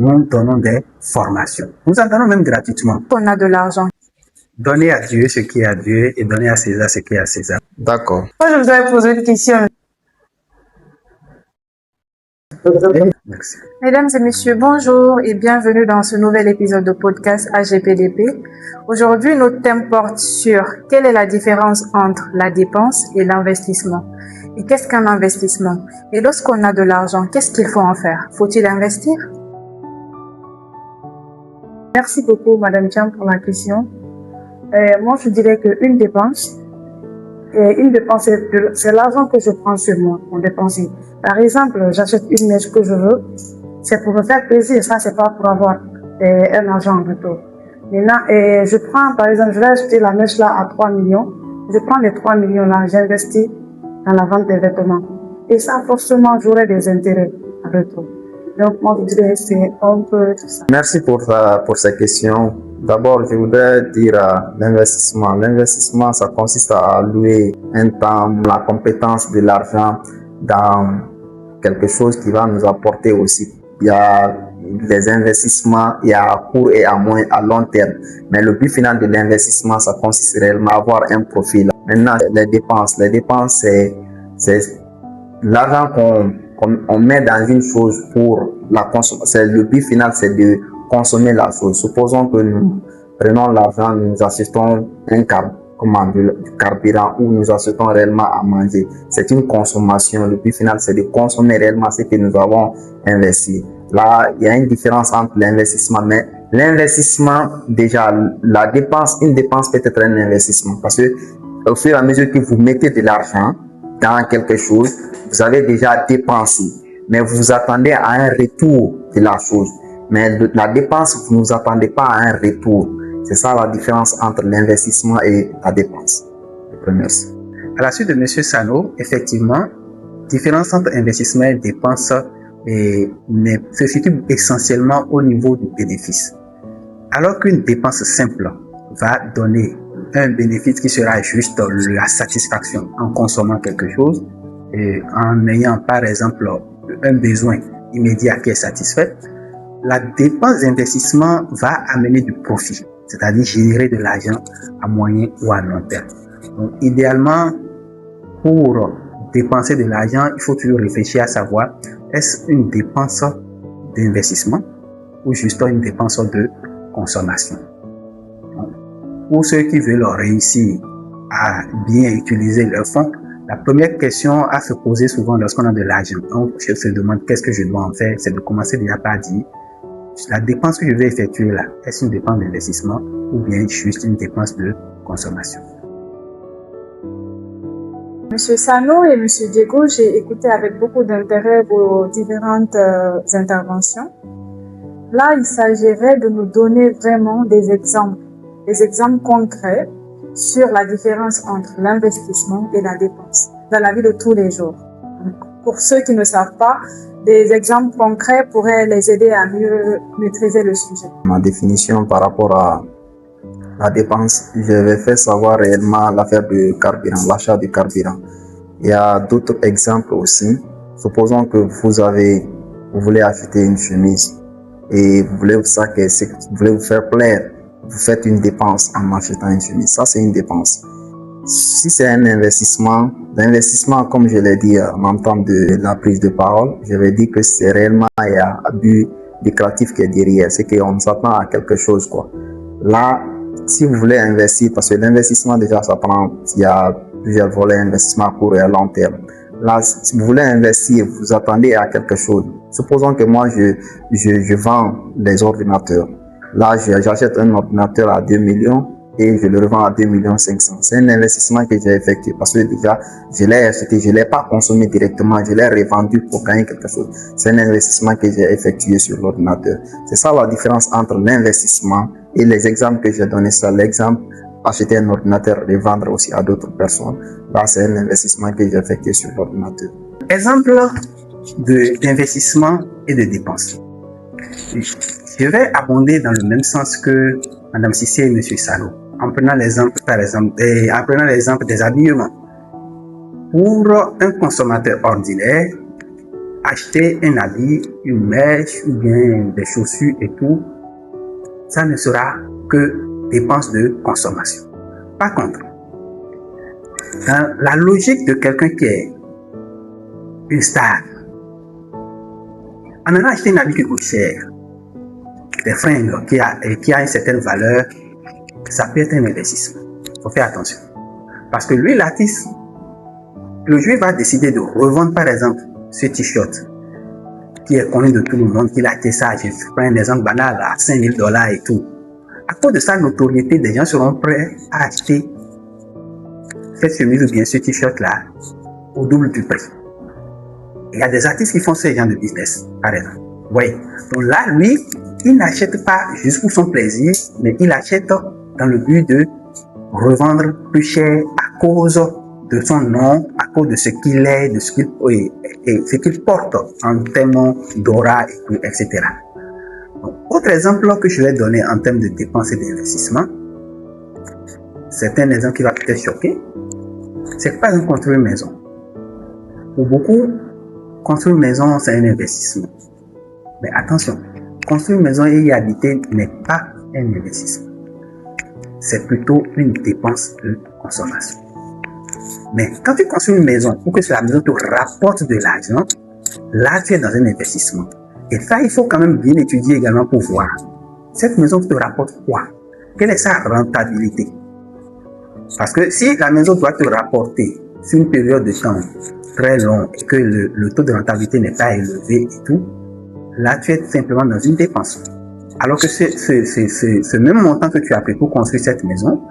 nous donnons des formations. Nous en donnons même gratuitement. On a de l'argent. Donner à Dieu ce qui est à Dieu et donner à César ce qui est à César. D'accord. Moi, je vous avais posé une question. Merci. Mesdames et messieurs, bonjour et bienvenue dans ce nouvel épisode de podcast AGPDP. Aujourd'hui, notre thème porte sur quelle est la différence entre la dépense et l'investissement. Et qu'est-ce qu'un investissement? Et lorsqu'on a de l'argent, qu'est-ce qu'il faut en faire? Faut-il investir? Merci beaucoup, Madame Cham, pour la question. Moi, je dirais qu'une dépense, c'est l'argent que je prends sur moi pour dépenser. Par exemple, j'achète une mèche que je veux, c'est pour me faire plaisir, ça c'est pas pour avoir un argent en retour. Maintenant, je prends, par exemple, je vais acheter la mèche là à 3 millions, je prends les 3 millions là, j'investis dans la vente des vêtements. Et ça, forcément, j'aurai des intérêts en retour. Donc, moi, je dirais c'est un peu tout ça. Merci pour ces questions. D'abord, je voudrais dire l'investissement. L'investissement, ça consiste à allouer un temps, la compétence de l'argent dans quelque chose qui va nous apporter aussi. Il y a des investissements, il y a à court et à long terme. Mais le but final de l'investissement, ça consiste réellement à avoir un profil. Maintenant, les dépenses, c'est l'argent qu'on met dans une chose pour la consommation. Le but final, c'est de consommer la chose. Supposons que nous prenons l'argent, nous achetons du carburant ou nous achetons réellement à manger. C'est une consommation. Le but final, c'est de consommer réellement ce que nous avons investi. Là, il y a une différence entre l'investissement, mais l'investissement, déjà, une dépense peut être un investissement parce que au fur et à mesure que vous mettez de l'argent dans quelque chose, vous avez déjà dépensé, mais vous attendez à un retour de la chose. Mais la dépense, vous ne vous attendez pas à un retour. C'est ça la différence entre l'investissement et la dépense. Merci. À la suite de M. Sano, effectivement, différence entre investissement et dépense se situe essentiellement au niveau du bénéfice. Alors qu'une dépense simple va donner un bénéfice qui sera juste la satisfaction en consommant quelque chose et en ayant par exemple un besoin immédiat qui est satisfait, la dépense d'investissement va amener du profit, c'est-à-dire générer de l'argent à moyen ou à long terme. Donc, idéalement, pour dépenser de l'argent, il faut toujours réfléchir à savoir est-ce une dépense d'investissement ou juste une dépense de consommation. Donc, pour ceux qui veulent réussir à bien utiliser leurs fonds, la première question à se poser souvent lorsqu'on a de l'argent, donc je se demande qu'est-ce que je dois en faire, c'est de commencer déjà par dire la dépense que je vais effectuer là, est-ce une dépense d'investissement ou bien juste une dépense de consommation? Monsieur Sano et Monsieur Diego, j'ai écouté avec beaucoup d'intérêt vos différentes interventions. Là, il s'agirait de nous donner vraiment des exemples concrets sur la différence entre l'investissement et la dépense dans la vie de tous les jours. Pour ceux qui ne savent pas, des exemples concrets pourraient les aider à mieux maîtriser le sujet. Ma définition par rapport à la dépense, je vais faire savoir réellement l'affaire du carburant, l'achat du carburant. Il y a d'autres exemples aussi. Supposons que vous voulez acheter une chemise et vous voulez vous faire plaire. Vous faites une dépense en achetant une chemise. Ça, c'est une dépense. Si c'est un investissement, l'investissement, comme je l'ai dit en temps de la prise de parole, je vais dire que c'est réellement il y a un but lucratif qui est derrière. C'est qu'on s'attend à quelque chose, quoi. Là, si vous voulez investir, parce que l'investissement déjà, il y a plusieurs volets, investissement à court et à long terme. Là, si vous voulez investir, vous attendez à quelque chose. Supposons que moi, je vends des ordinateurs. Là, j'achète un ordinateur à 2 millions et je le revends à 2 millions 500. C'est un investissement que j'ai effectué parce que déjà, je l'ai acheté, je l'ai pas consommé directement, je l'ai revendu pour gagner quelque chose. C'est un investissement que j'ai effectué sur l'ordinateur. C'est ça la différence entre l'investissement et les exemples que j'ai donnés. Ça, l'exemple, acheter un ordinateur et vendre aussi à d'autres personnes. Là, c'est un investissement que j'ai effectué sur l'ordinateur. Exemple d'investissement et de dépenses. Je vais abonder dans le même sens que Mme Cissé et M. Salo, en prenant l'exemple, des habillements. Pour un consommateur ordinaire, acheter un habit, une mèche ou bien des chaussures et tout, ça ne sera que dépenses de consommation. Par contre, dans la logique de quelqu'un qui est une star, en allant acheter un habit qui coûte cher, des fringues qui a une certaine valeur, ça peut être un investissement. Il faut faire attention. Parce que lui, l'artiste, le jour va décider de revendre, par exemple, ce t-shirt qui est connu de tout le monde, qu'il a acheté ça, je prends un exemple banal, à $5,000 et tout. À cause de sa notoriété, des gens seront prêts à acheter cette chemise ou bien ce t-shirt-là au double du prix. Il y a des artistes qui font ce genre de business, par exemple. Oui. Donc là, lui, il n'achète pas juste pour son plaisir, mais il achète dans le but de revendre plus cher à cause de son nom, à cause de ce qu'il est, de ce qu'il porte en termes d'aura, etc. Donc, autre exemple que je vais donner en termes de dépenses et d'investissement, c'est un exemple qui va peut-être choquer, c'est par exemple construire une maison. Pour beaucoup, construire une maison, c'est un investissement. Mais attention, construire une maison et y habiter n'est pas un investissement. C'est plutôt une dépense de consommation. Mais quand tu construis une maison ou que la maison te rapporte de l'argent, là tu es dans un investissement. Et ça, il faut quand même bien étudier également pour voir. Cette maison te rapporte quoi? Quelle est sa rentabilité? Parce que si la maison doit te rapporter sur une période de temps très longue et que le taux de rentabilité n'est pas élevé et tout, là tu es simplement dans une dépense. Alors que ce même montant que tu as pris pour construire cette maison